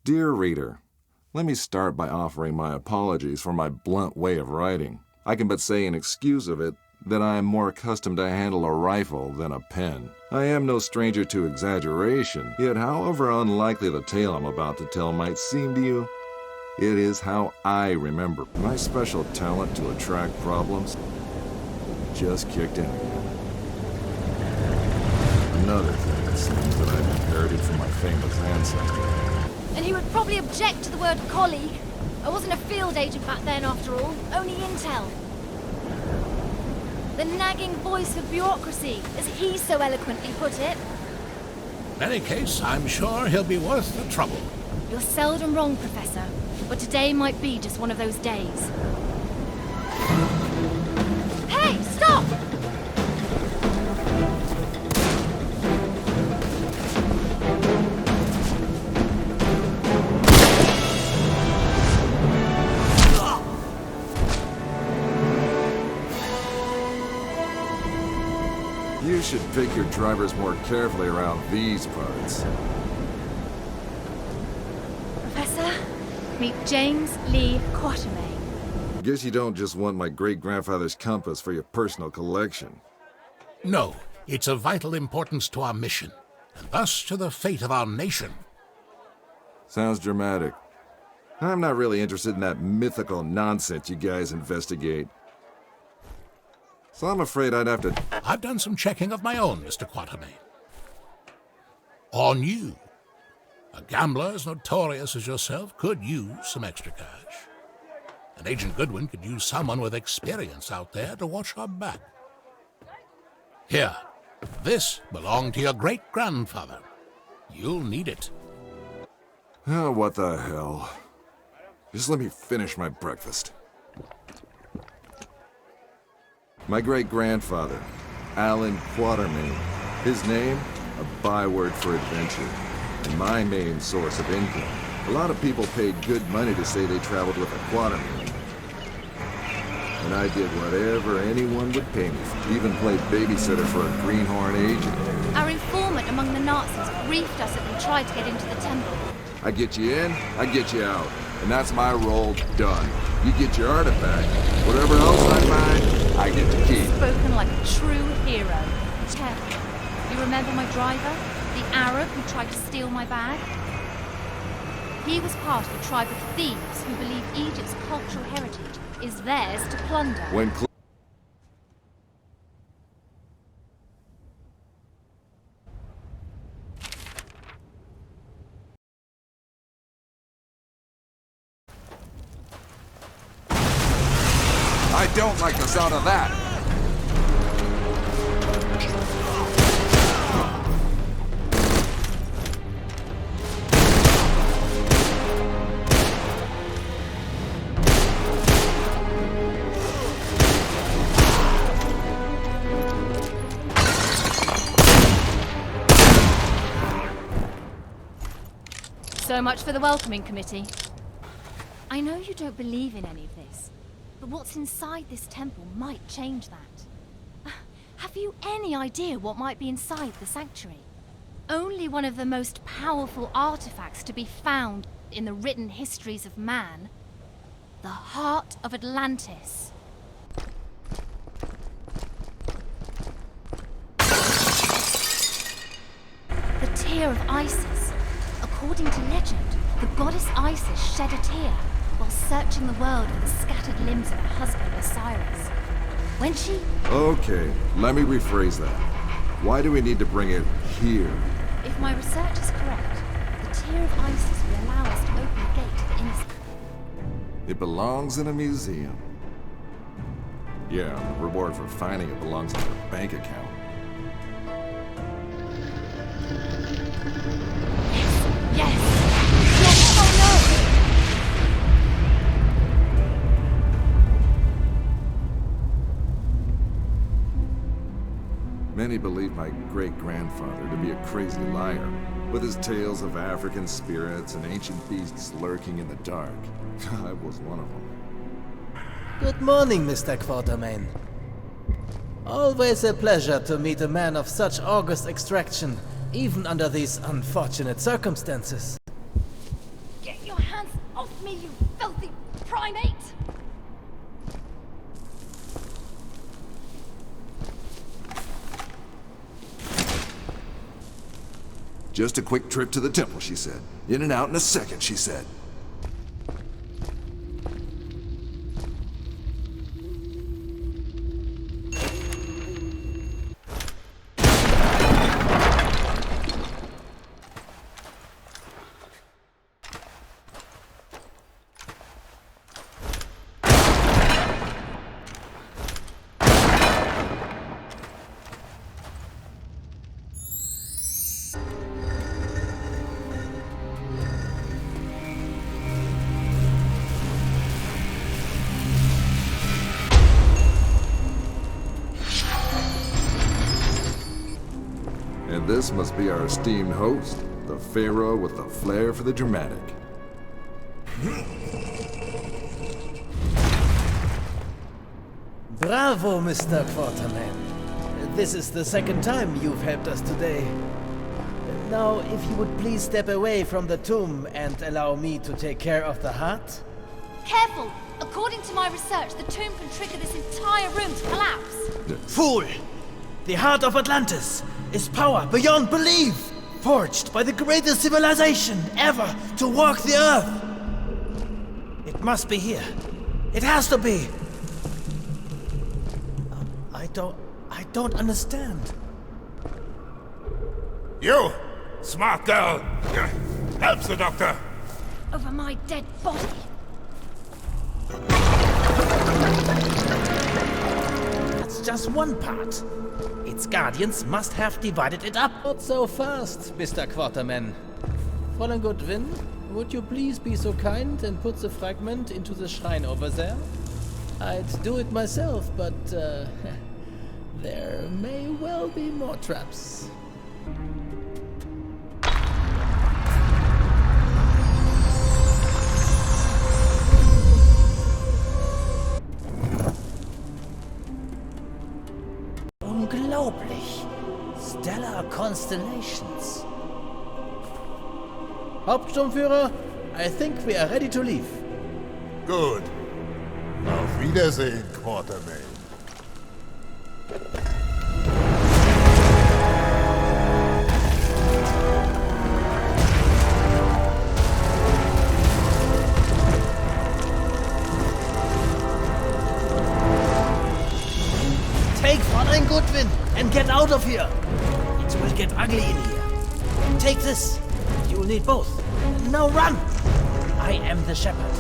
Dear reader, let me start by offering my apologies for my blunt way of writing. I can but say in excuse of it that I am more accustomed to handle a rifle than a pen. I am no stranger to exaggeration, yet however unlikely the tale I'm about to tell might seem to you, it is how I remember. My special talent to attract problems just kicked in again. Another thing it seems that I've inherited from my famous ancestor. And he would probably object to the word colleague. I wasn't a field agent back then, after all. Only intel. The nagging voice of bureaucracy, as he so eloquently put it. In any case, I'm sure he'll be worth the trouble. You're seldom wrong, Professor. But today might be just one of those days. Hey, stop! You should pick your drivers more carefully around these parts. Professor, meet James Lee Quatermain. Guess you don't just want my great-grandfather's compass for your personal collection. No, it's of vital importance to our mission, and thus to the fate of our nation. Sounds dramatic. I'm not really interested in that mythical nonsense you guys investigate. So I'm afraid I'd have to... I've done some checking of my own, Mr. Quatermain. On you. A gambler as notorious as yourself could use some extra cash. And Agent Goodwin could use someone with experience out there to watch her back. Here, this belonged to your great-grandfather. You'll need it. Oh, what the hell. Just let me finish my breakfast. My great-grandfather, Alan Quatermain. His name, a byword for adventure, and my main source of income. A lot of people paid good money to say they traveled with a Quatermain. And I did whatever anyone would pay me for. Even played babysitter for a greenhorn agent. Our informant among the Nazis briefed us that we tried to get into the temple. I get you in, I get you out. And that's my role done. You get your artifact. Whatever else I find, I get to keep. Spoken like a true hero. Ted, you remember my driver? The Arab who tried to steal my bag? He was part of a tribe of thieves who believe Egypt's cultural heritage is theirs to plunder. I don't like the sound of that! So much for the welcoming committee. I know you don't believe in any of this, but what's inside this temple might change that. Have you any idea what might be inside the sanctuary? Only one of the most powerful artifacts to be found in the written histories of man. The heart of Atlantis. The tear of Isis. According to legend, the goddess Isis shed a tear while searching the world for the scattered limbs of her husband Osiris. When she... Okay, let me rephrase that. Why do we need to bring it here? If my research is correct, the tear of Isis will allow us to open the gate to the inner... It belongs in a museum. Yeah, the reward for finding it belongs in your bank account. Yes! Yes! Oh no! Many believe my great-grandfather to be a crazy liar, with his tales of African spirits and ancient beasts lurking in the dark. I was one of them. Good morning, Mr. Quatermain. Always a pleasure to meet a man of such august extraction, even under these unfortunate circumstances. off me, you filthy primate! Just a quick trip to the temple, she said. In and out in a second, she said. And this must be our esteemed host, the Pharaoh with the flair for the dramatic. Bravo, Mr. Quarterman. This is the second time you've helped us today. Now, if you would please step away from the tomb and allow me to take care of the heart. Careful! According to my research, the tomb can trigger this entire room to collapse. Fool! The heart of Atlantis is power beyond belief, forged by the greatest civilization ever to walk the earth. It must be here. It has to be. I don't understand. You, smart girl, help the doctor. Over my dead body. That's just one part. Its guardians must have divided it up. Not so fast, Mr. Quarterman. Fräulein Goodwin, would you please be so kind and put the fragment into the shrine over there? I'd do it myself, but there may well be more traps. Unglaublich. Stellar constellations. Hauptsturmführer, I think we are ready to leave. Good. Auf Wiedersehen, Quartermain. Take Fräulein Goodwin and get out of here. It will get ugly in here. Take this. You'll need both. Now run. I am the shepherd.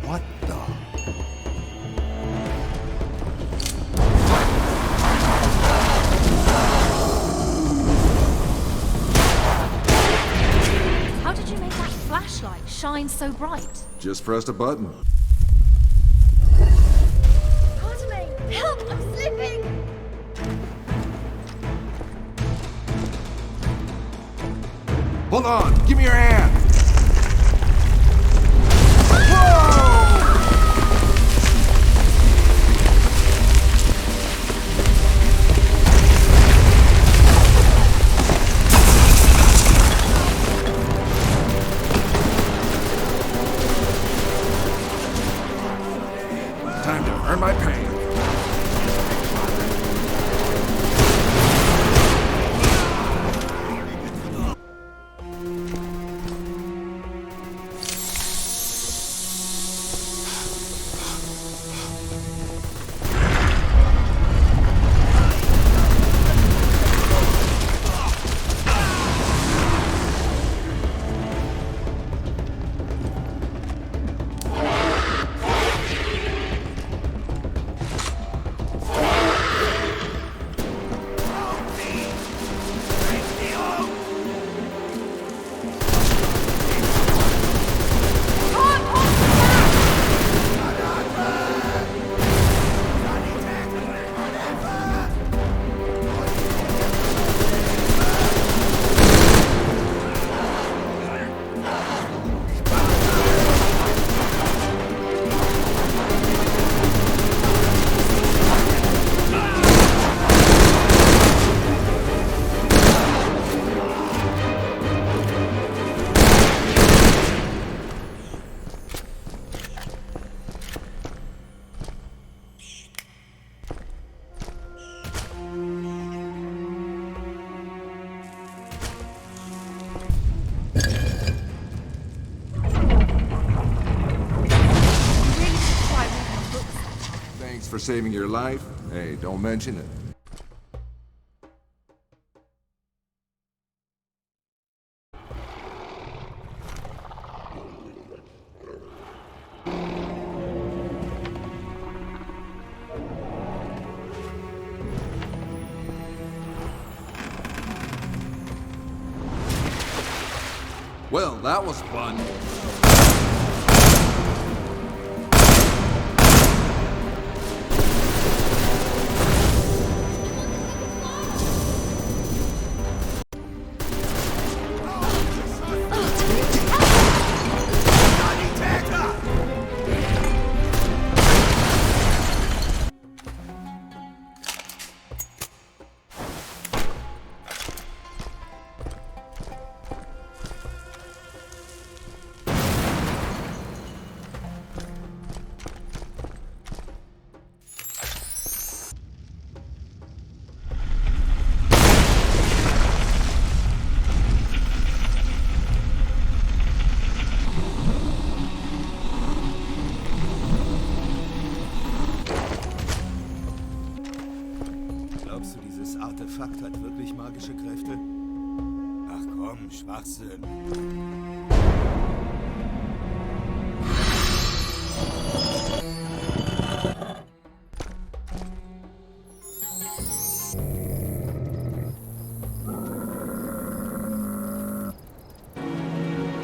What the? How did you make that flashlight shine so bright? Just pressed a button. Quartermain, help! I'm slipping! Hold on! Give me your hand! Time to earn my pay. for saving your life? Hey, don't mention it. Well, that was fun. Glaubst du, dieses Artefakt hat wirklich magische Kräfte? Ach komm, Schwachsinn.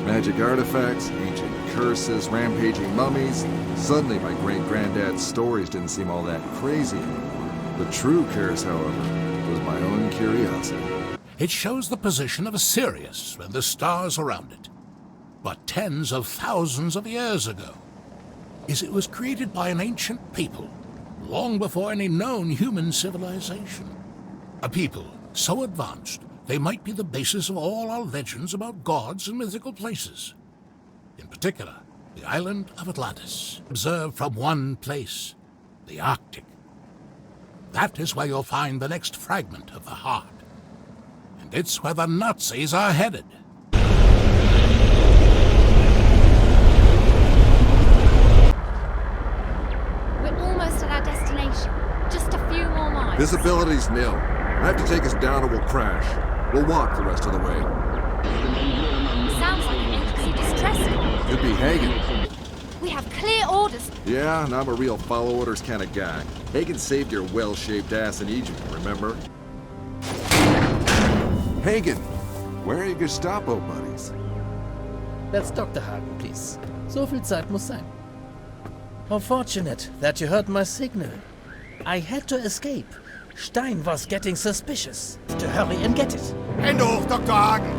Magic artifacts, ancient curses, rampaging mummies. Suddenly my great-granddad's stories didn't seem all that crazy anymore. The true curse, however, was my own curiosity. It shows the position of Sirius and the stars around it. But tens of thousands of years ago, it was created by an ancient people, long before any known human civilization. A people so advanced they might be the basis of all our legends about gods and mythical places. In particular, the island of Atlantis, observed from one place, the Arctic. That is where you'll find the next fragment of the heart. And it's where the Nazis are headed. We're almost at our destination. Just a few more miles. Visibility's nil. I have to take us down or we'll crash. We'll walk the rest of the way. Sounds like an agency distress call. Could be Hagen. We have clear orders. Yeah, and I'm a real follow orders kind of guy. Hagen saved your well-shaped ass in Egypt, remember? Hagen, where are your Gestapo buddies? That's Dr. Hagen, please. So viel Zeit muss sein. How fortunate that you heard my signal. I had to escape. Stein was getting suspicious. To hurry and get it. Hände hoch, Dr. Hagen!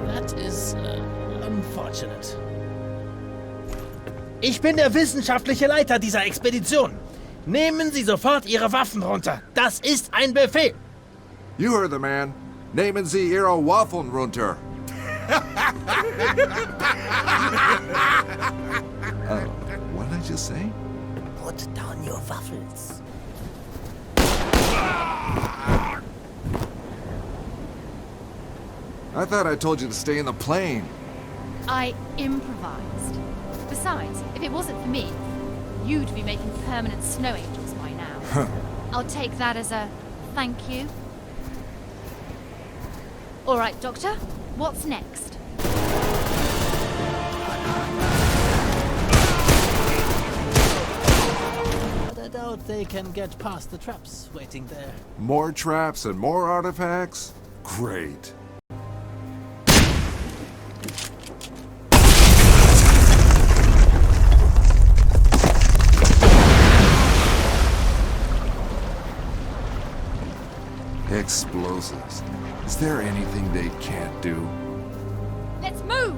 That is unfortunate. Ich bin der wissenschaftliche Leiter dieser Expedition. Nehmen Sie sofort Ihre Waffen runter. Das ist ein Befehl. You heard the man. Nehmen Sie Ihre Waffen runter. What did I just say? Put down your Waffles. I thought I told you to stay in the plane. I improvised. Besides, if it wasn't for me, you'd be making permanent snow angels by now. I'll take that as a thank you. All right, Doctor, what's next? But I doubt they can get past the traps waiting there. More traps and more artifacts? Great. Explosives. Is there anything they can't do? Let's move!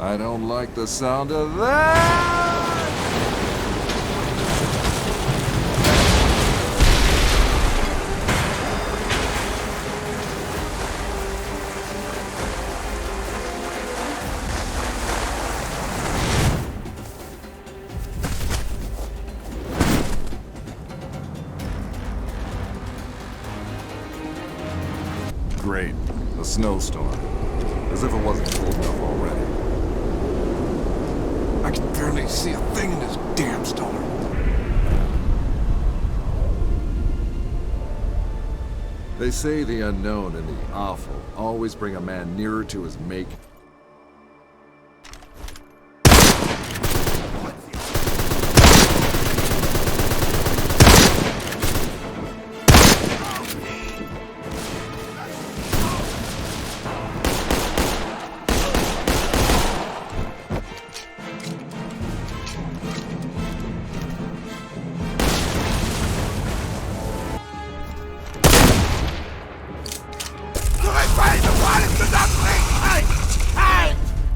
I don't like the sound of that! Great. A snowstorm. As if it wasn't cold enough already. I can barely see a thing in this damn storm. They say the unknown and the awful always bring a man nearer to his make.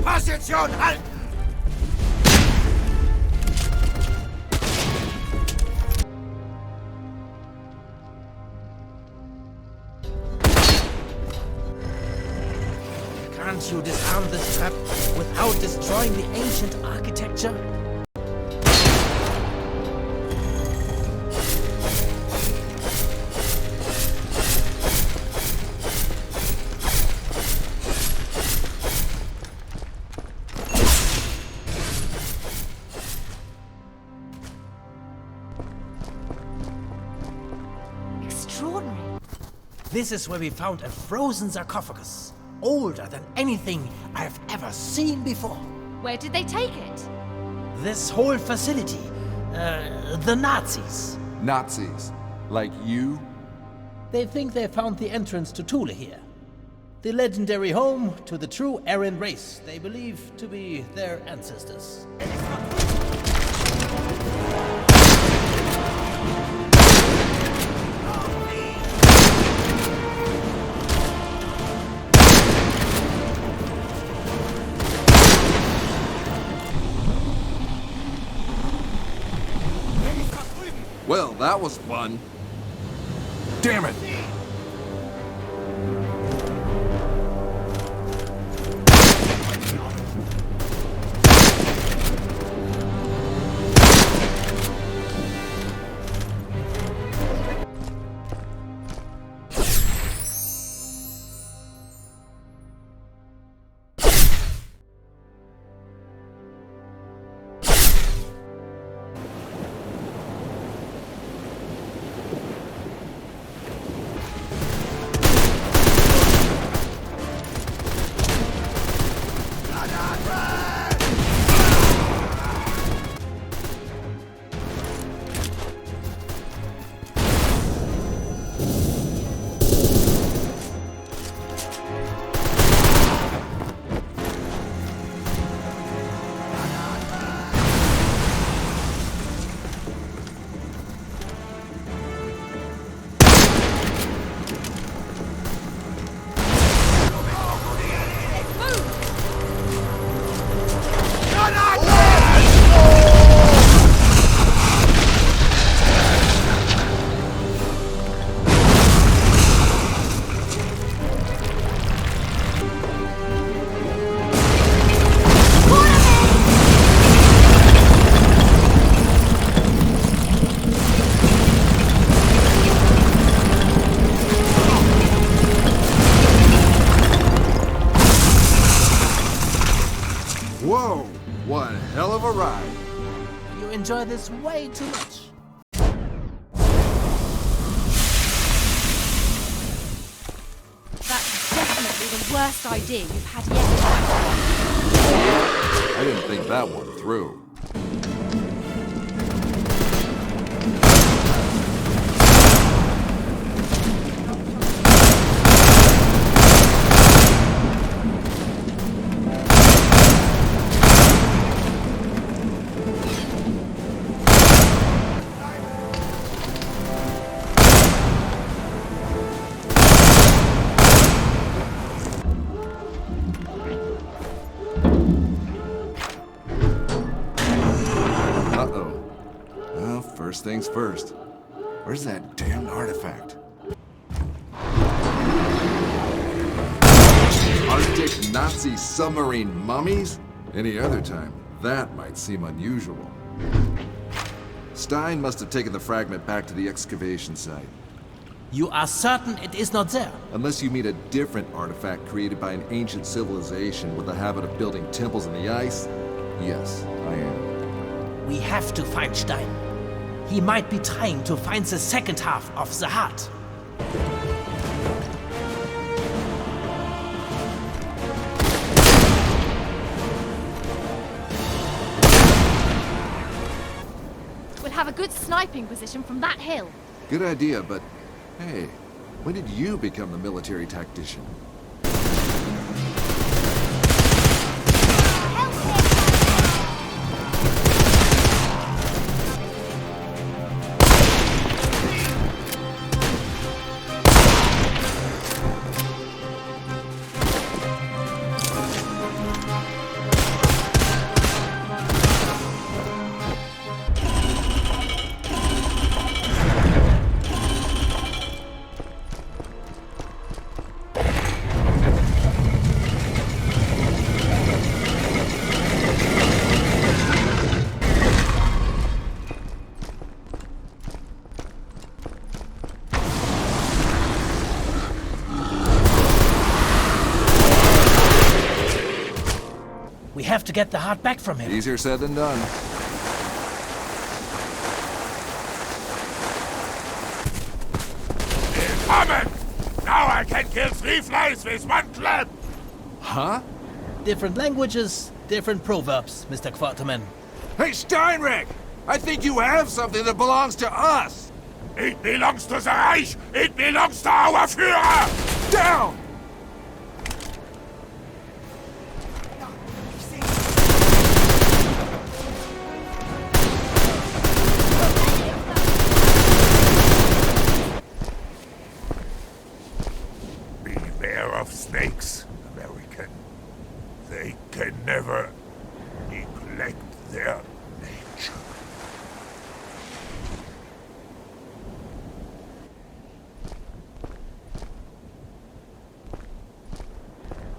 Position halten! Can't you disarm this trap without destroying the ancient architecture? Extraordinary. This is where we found a frozen sarcophagus, older than anything I've ever seen before. Where did they take it? This whole facility, the Nazis. Nazis. Like you? They think they found the entrance to Thule here. The legendary home to the true Aryan race they believe to be their ancestors. Well, that was fun. Damn it! Whoa! One hell of a ride! You enjoy this way too much. That's definitely the worst idea you've had yet. I didn't think that one through. First things first. Where's that damned artifact? Arctic Nazi submarine mummies? Any other time, that might seem unusual. Stein must have taken the fragment back to the excavation site. You are certain it is not there? Unless you mean a different artifact created by an ancient civilization with the habit of building temples in the ice, yes, I am. We have to find Stein. He might be trying to find the second half of the heart. We'll have a good sniping position from that hill. Good idea, but hey, when did you become the military tactician? We have to get the heart back from him. Easier said than done. Willkommen! Now I can kill 3 flies with 1 clap! Huh? Different languages, different proverbs, Mr. Quarterman. Hey, Steinreck! I think you have something that belongs to us! It belongs to the Reich! It belongs to our Führer! Down! Beware of snakes, American. They can never neglect their nature.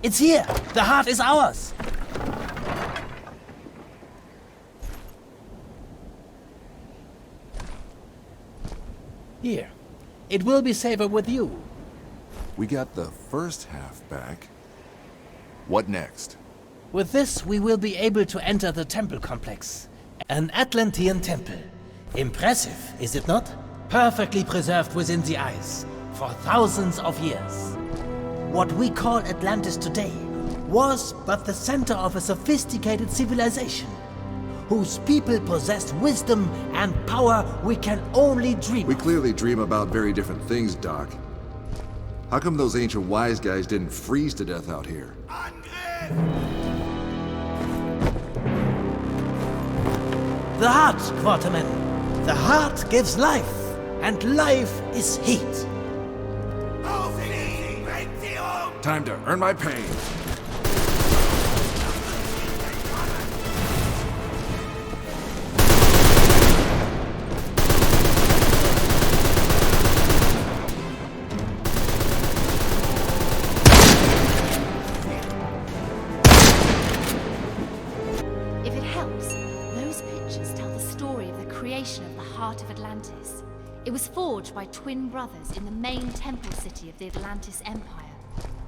It's here! The heart is ours! Here. It will be safer with you. We got the first half back. What next? With this, we will be able to enter the temple complex. An Atlantean temple. Impressive, is it not? Perfectly preserved within the ice, for thousands of years. What we call Atlantis today was but the center of a sophisticated civilization, whose people possessed wisdom and power we can only dream We of. clearly dream about very different things, Doc. How come those ancient wise guys didn't freeze to death out here? The heart, Quarterman. The heart gives life, and life is heat. Time to earn my pay. If it helps, those pictures tell the story of the creation of the Heart of Atlantis. It was forged by twin brothers in the main temple city of the Atlantis Empire.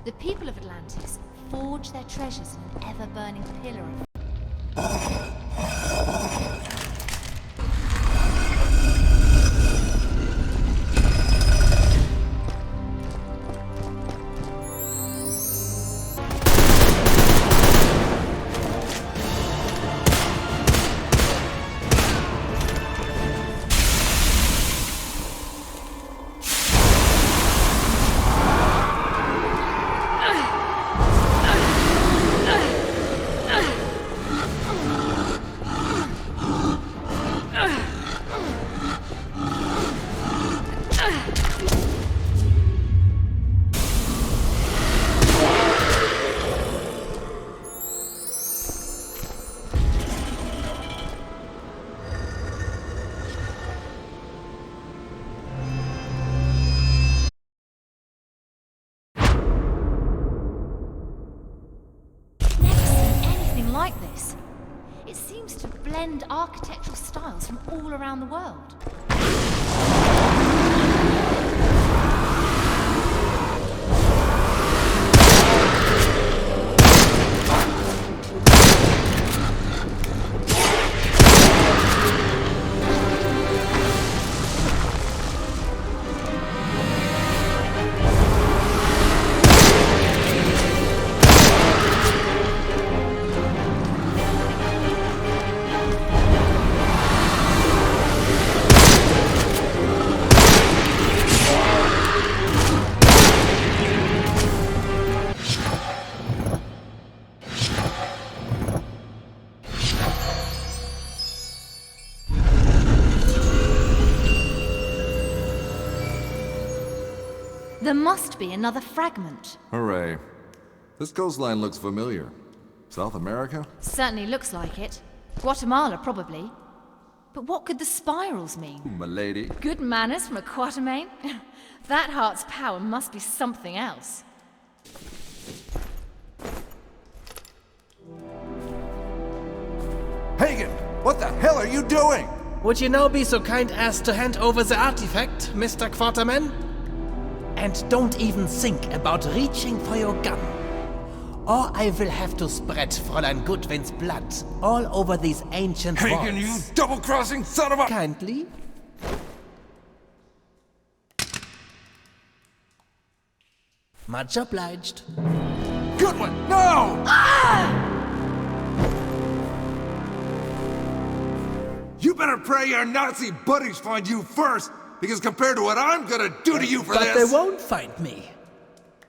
The people of Atlantis forged their treasures in an ever-burning pillar of to blend architectural styles from all around the world. There must be another fragment. Hooray. This coastline looks familiar. South America? Certainly looks like it. Guatemala, probably. But what could the spirals mean? M'lady. Good manners from a Quatermain? That heart's power must be something else. Hagen, what the hell are you doing? Would you now be so kind as to hand over the artifact, Mr. Quatermain? And don't even think about reaching for your gun. Or I will have to spread Fräulein Goodwin's blood all over these ancient walls. Hagen, you double-crossing son of a... Kindly? Much obliged. Goodwin, no! You better pray your Nazi buddies find you first, because compared to what I'm gonna do to you for But this... they won't find me.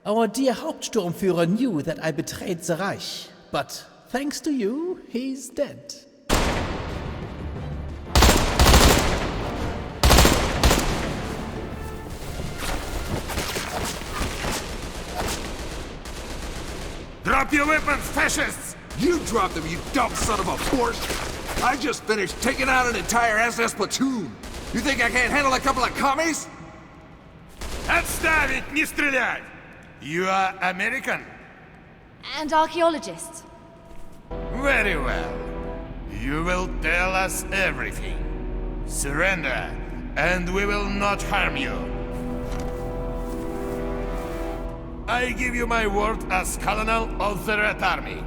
Our dear Hauptsturmführer knew that I betrayed the Reich, but thanks to you, he's dead. Drop your weapons, fascists! You dropped them, you dumb son of a Porsche! I just finished taking out an entire SS platoon! You think I can't handle a couple of commies? Отставить, не стрелять! You are American? And archaeologists. Very well. You will tell us everything. Surrender, and we will not harm you. I give you my word as Colonel of the Red Army.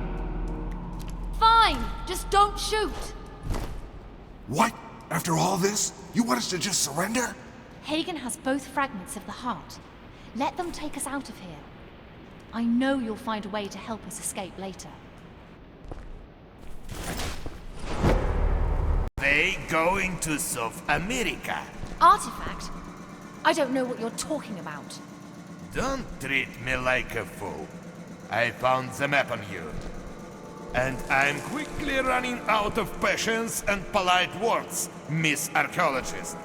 Fine, just don't shoot. What? After all this? You want us to just surrender? Hagen has both fragments of the heart. Let them take us out of here. I know you'll find a way to help us escape later. They going to South America. Artifact? I don't know what you're talking about. Don't treat me like a fool. I found the map on you. And I'm quickly running out of patience and polite words, Miss Archaeologist.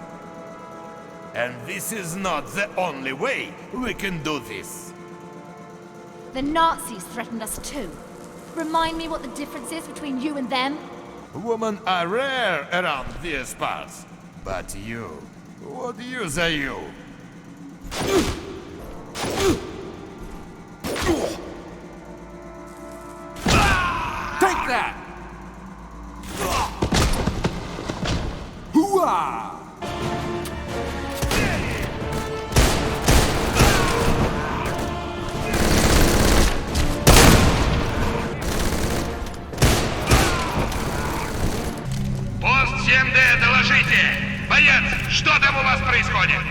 And this is not the only way we can do this. The Nazis threatened us too. Remind me what the difference is between you and them? Women are rare around these parts. But you, what use are you? Take that! Hooah! Пост 7D, доложите! Боец, что там у вас происходит?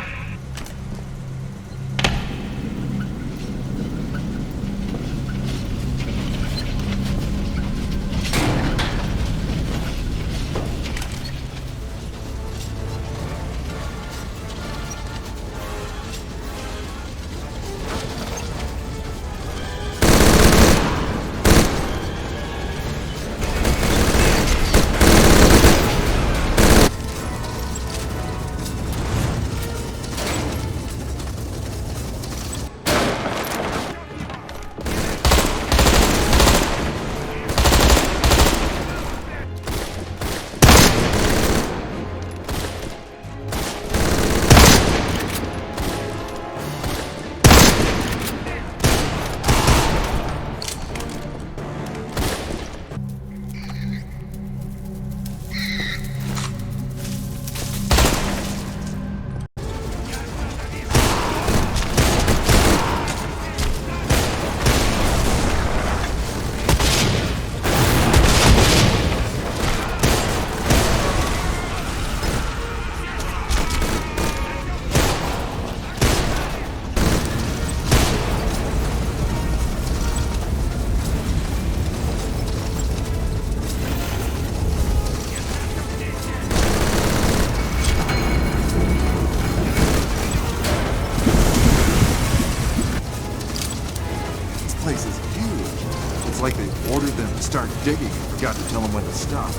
start digging and forgot to tell him when to stop.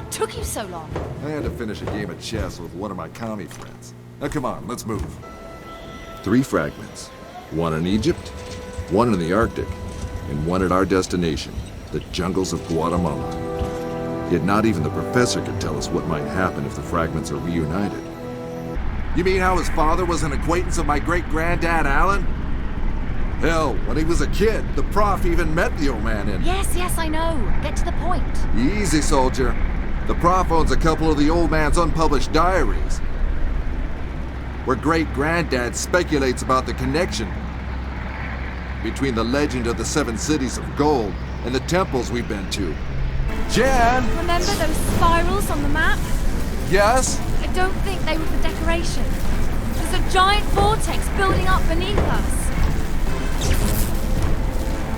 Took you so long? I had to finish a game of chess with one of my commie friends. Now come on, let's move. 3 fragments. 1 in Egypt, 1 in the Arctic, and 1 at our destination, the jungles of Guatemala. Yet not even the professor could tell us what might happen if the fragments are reunited. You mean how his father was an acquaintance of my great-granddad Alan? Hell, when he was a kid, the prof even met the old man in... Yes, I know. Get to the point. Easy, soldier. The prof owns a couple of the old man's unpublished diaries, where great-granddad speculates about the connection between the legend of the 7 cities of gold and the temples we've been to. Jan! Remember those spirals on the map? Yes? I don't think they were for decoration. There's a giant vortex building up beneath us.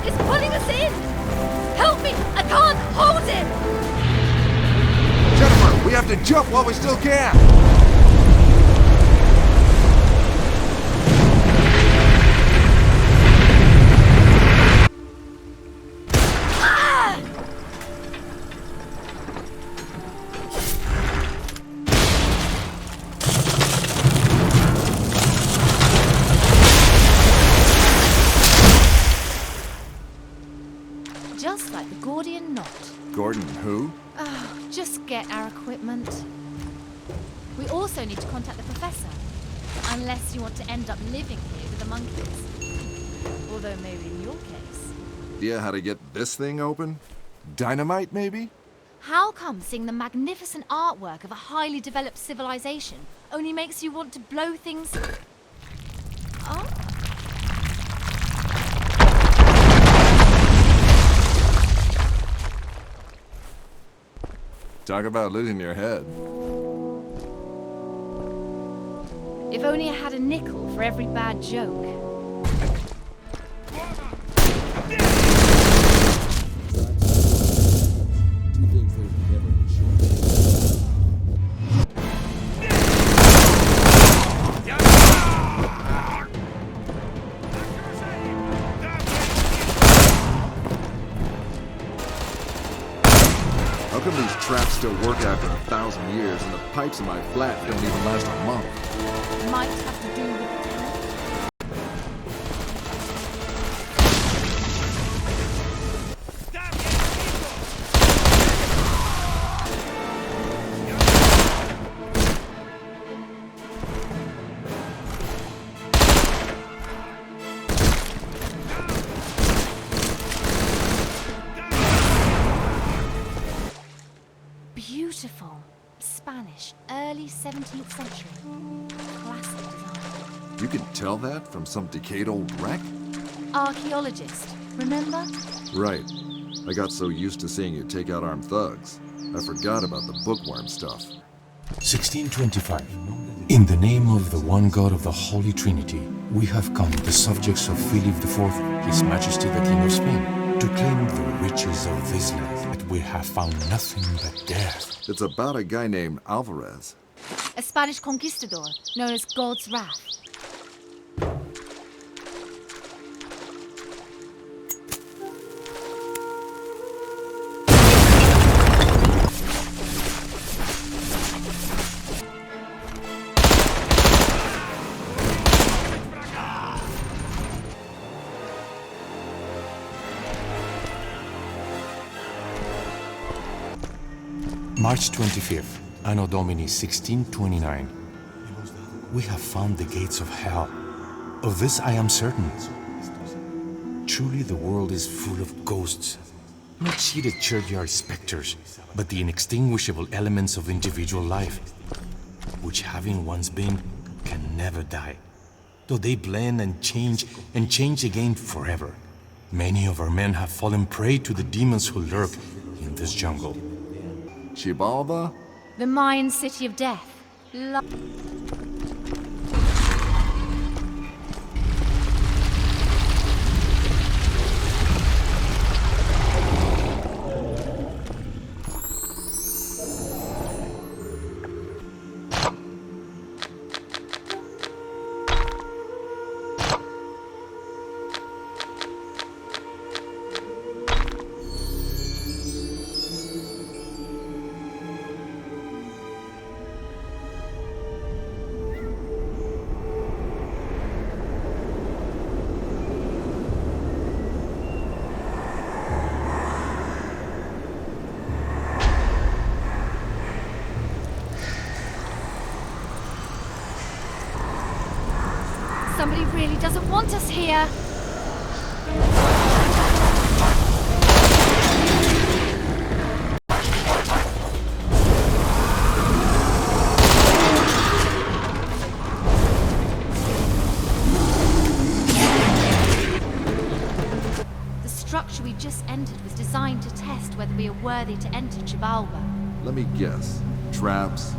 It's pulling us in! Help me! I can't hold it! Jennifer, we have to jump while we still can! Just like the Gordian knot. Gordon who? Just get our equipment. We also need to contact the professor. Unless you want to end up living here with the monkeys. Although maybe in your case. Yeah, how to get this thing open? Dynamite, maybe? How come seeing the magnificent artwork of a highly developed civilization only makes you want to blow things... Oh? Talk about losing your head. If only I had a nickel for every bad joke. How come these traps still work after 1,000 years and the pipes in my flat don't even last a month? Might have to do with the tenant. Beautiful. Spanish, early 17th century. Classic design. You can tell that from some decayed old wreck? Archaeologist, remember? Right. I got so used to seeing you take out armed thugs, I forgot about the bookworm stuff. 1625. In the name of the one God of the Holy Trinity, we have come, the subjects of Philip IV, His Majesty the King of Spain, to claim the riches of this land, but we have found nothing but death. It's about a guy named Alvarez. A Spanish conquistador known as God's Wrath. March 25th. Anno Domini 1629. We have found the gates of hell. Of this I am certain. Truly the world is full of ghosts. Not cheated churchyard specters, but the inextinguishable elements of individual life, which having once been, can never die. Though they blend and change again forever. Many of our men have fallen prey to the demons who lurk in this jungle. Xibalba? The Mayan city of death. Somebody really doesn't want us here. The structure we just entered was designed to test whether we are worthy to enter Xibalba. Let me guess. Traps?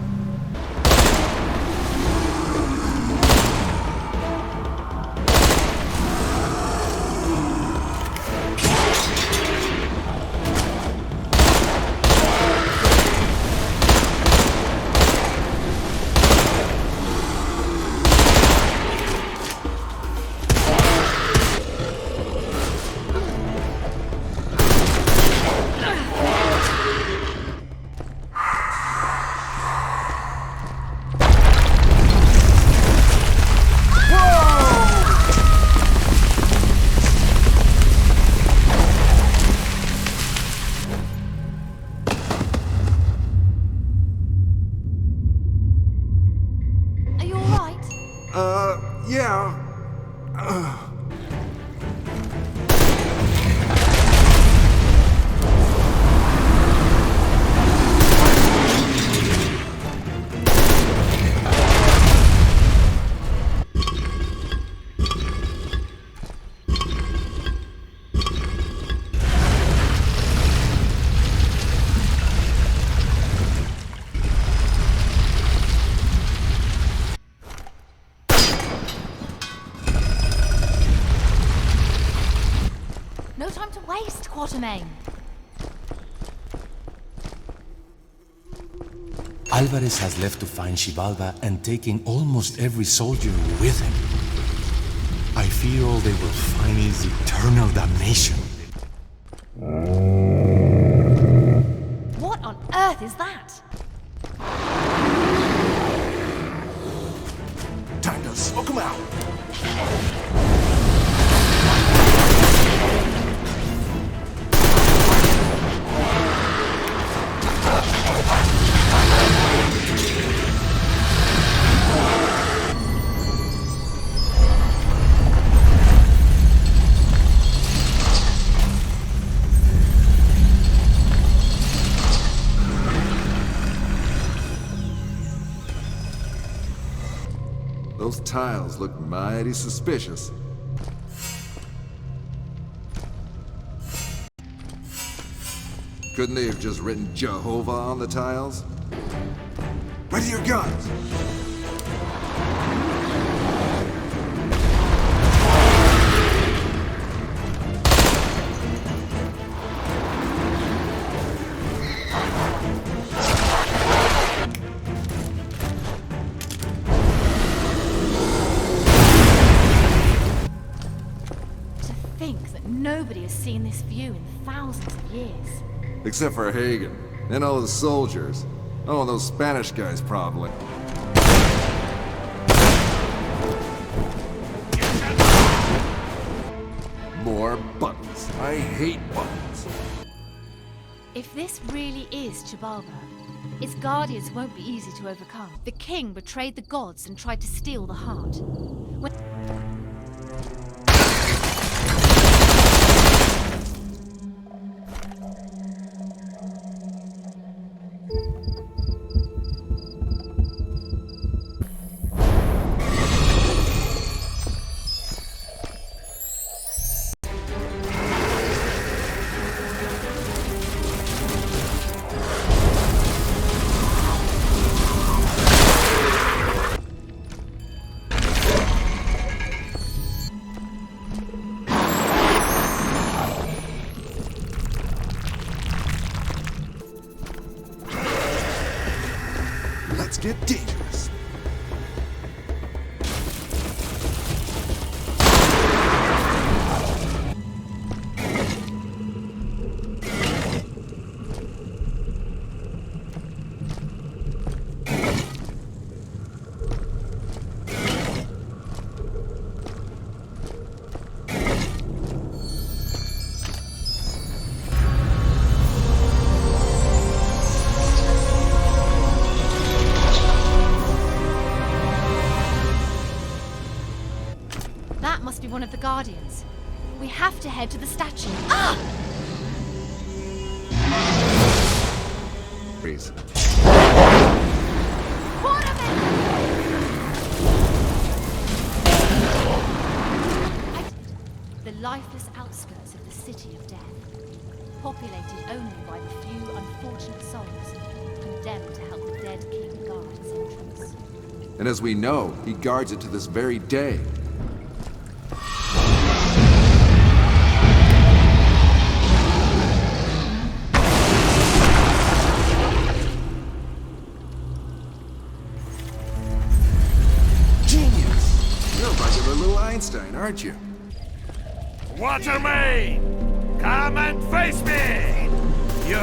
Yeah. No time to waste, Quatermain. Alvarez has left to find Xibalba and taking almost every soldier with him. I fear all they will find is eternal damnation. What on earth is that? Time to smoke them out. Those tiles look mighty suspicious. Couldn't they have just written Jehovah on the tiles? Ready your guns. Think that nobody has seen this view in thousands of years. Except for Hagen. And all the soldiers. Oh, and those Spanish guys probably. More buttons. I hate buttons. If this really is Xibalba, Its guardians won't be easy to overcome. The king betrayed the gods and tried to steal the heart. Let's get dangerous. That must be one of the guardians. We have to head to the statue. Ah! Freeze. The lifeless outskirts of the city of death, populated only by the few unfortunate souls condemned to help the dead king guard its entrance. And as we know, he guards it to this very day. Genius! You're a regular little Einstein, aren't you? Watermaid! Come and face me! You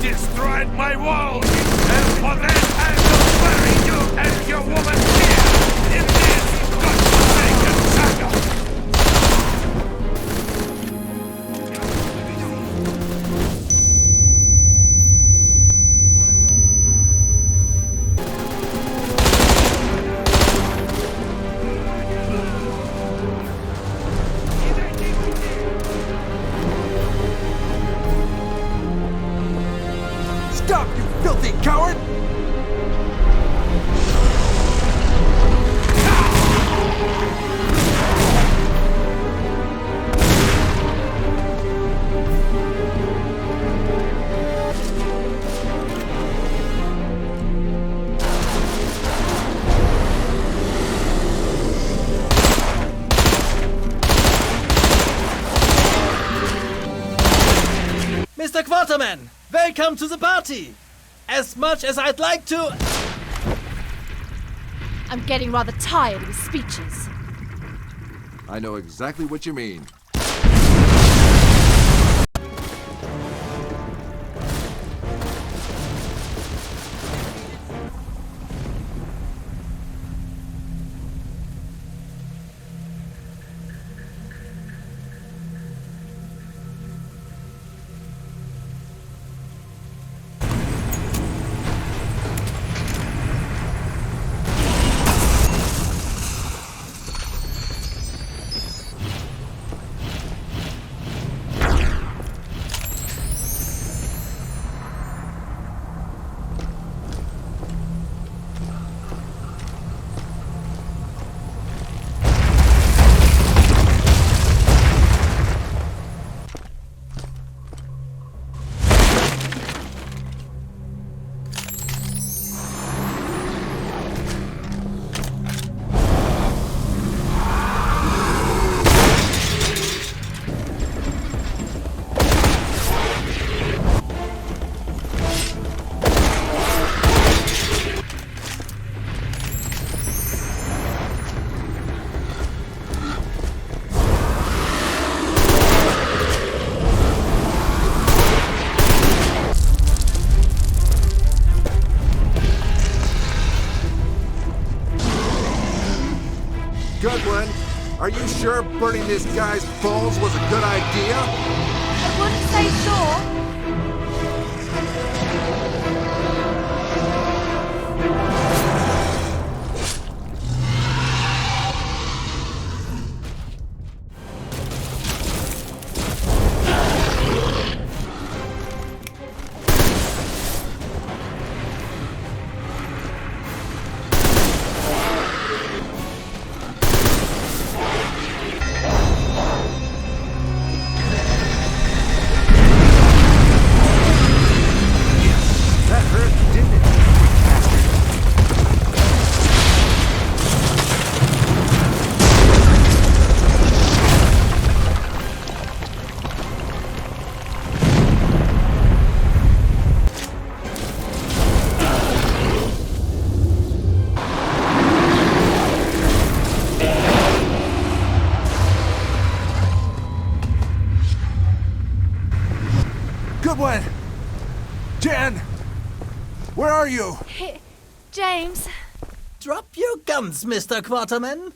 destroyed my world, and for that I will bury you and your woman here in this godforsaken jungle! Stop, you filthy coward! Mr. Quarterman, welcome to the party! As much as I'd like to... I'm getting rather tired of his speeches. I know exactly what you mean. Goodwin, are you sure burning this guy's bones was a good idea? I wouldn't say sure. Where are you? James. Drop your guns, Mr. Quarterman.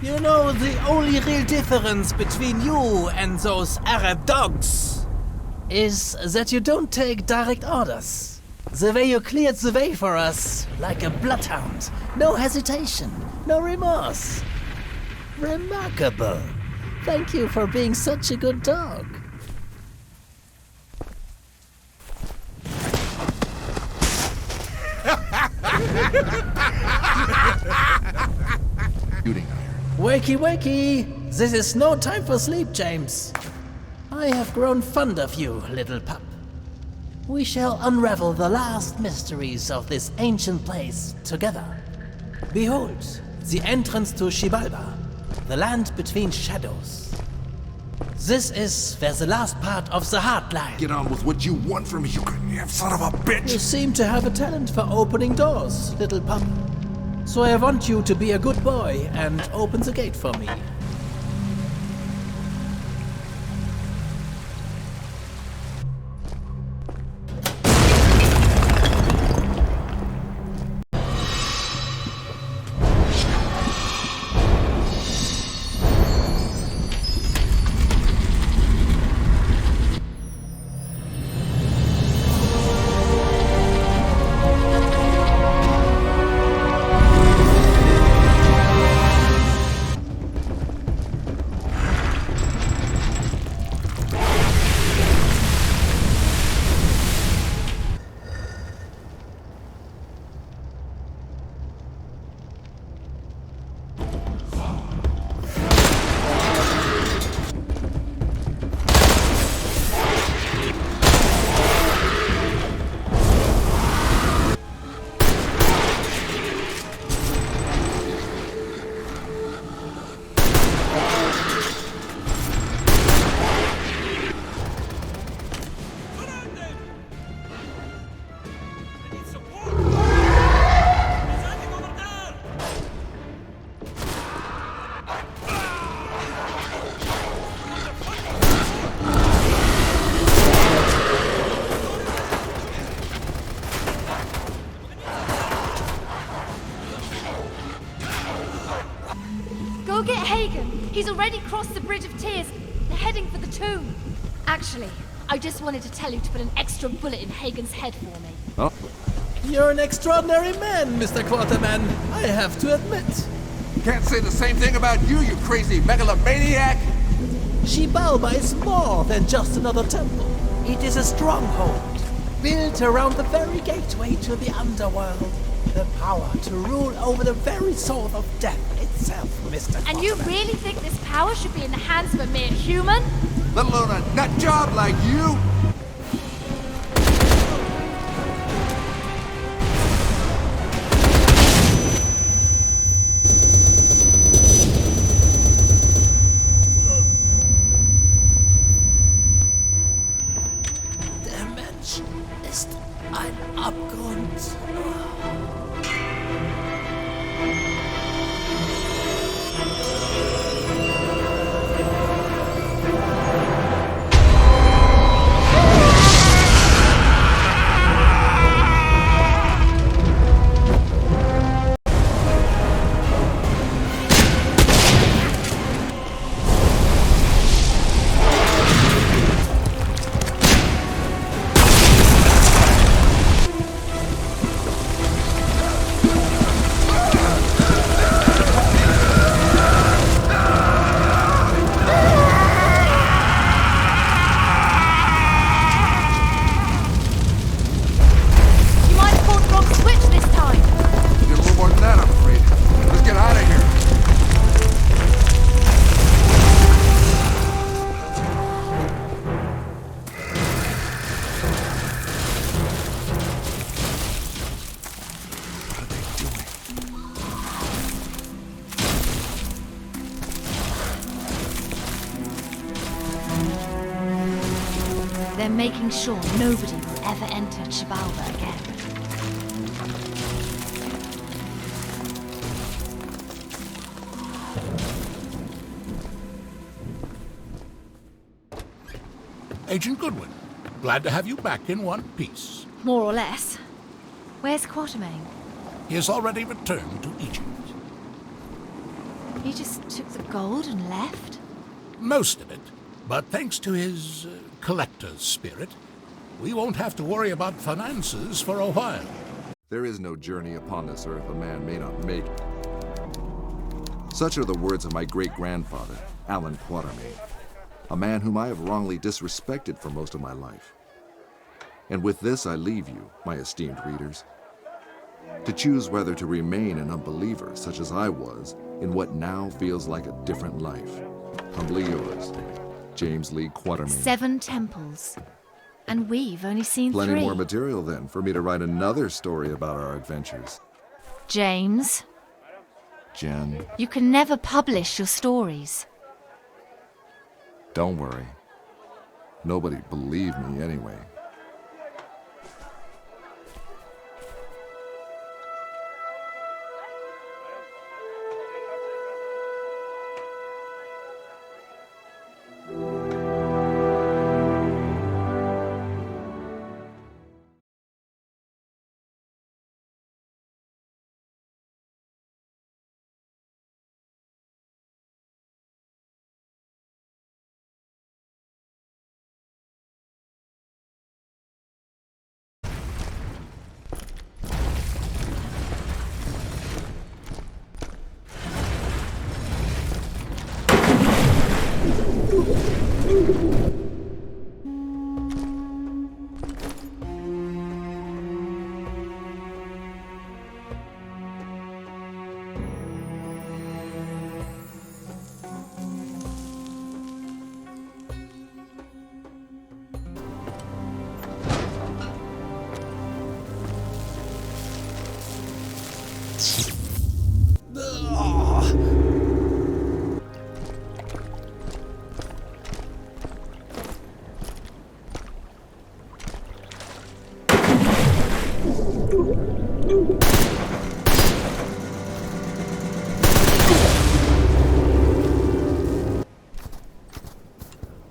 You know, the only real difference between you and those Arab dogs is that you don't take direct orders. The way you cleared the way for us, like a bloodhound. No hesitation, no remorse. Remarkable. Thank you for being such a good dog. Shooting iron. Wakey, wakey! This is no time for sleep, James. I have grown fond of you, little pup. We shall unravel the last mysteries of this ancient place together. Behold, the entrance to Xibalba, the land between shadows. This is where the last part of the heart lies. Get on with what you want from me, you goddamn son of a You bitch! seem to have a talent for opening doors, little pup. So I want you to be a good boy and open the gate for me. Go get Hagen. He's already crossed the Bridge of Tears. They're heading for the tomb. Actually, I just wanted to tell you to put an extra bullet in Hagen's head for me. Oh, You're an extraordinary man, Mr. Quarterman, I have to admit. Can't say the same thing about you, you crazy megalomaniac! Xibalba is more than just another temple. It is a stronghold, built around the very gateway to the underworld. The power to rule over the very soul of death itself, Mr. And you Quarterman. really think this power should be in the hands of a mere human? Let alone a nut job like you! Der Mensch ist ein Abgrund. You might have pulled the wrong switch this time. Did a little more than that, I'm afraid. Let's get out of here. What are they doing? They're making sure nobody will ever enter Xibalba again. Agent Goodwin, glad to have you back in one piece. More or less. Where's Quatermain? He has already returned to Egypt. He just took the gold and left? Most of it, but thanks to his collector's spirit, we won't have to worry about finances for a while. There is no journey upon this earth a man may not make. Such are the words of my great-grandfather, Alan Quatermain, a man whom I have wrongly disrespected for most of my life. And with this I leave you, my esteemed readers, to choose whether to remain an unbeliever, such as I was, in what now feels like a different life. Humbly yours, James Lee Quatermain. 7 temples. And we've only seen 3. Plenty more material, then, for me to write another story about our adventures. James, Jen, you can never publish your stories. don't worry. Nobody believed me anyway.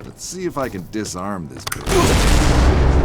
Let's see if I can disarm this bitch.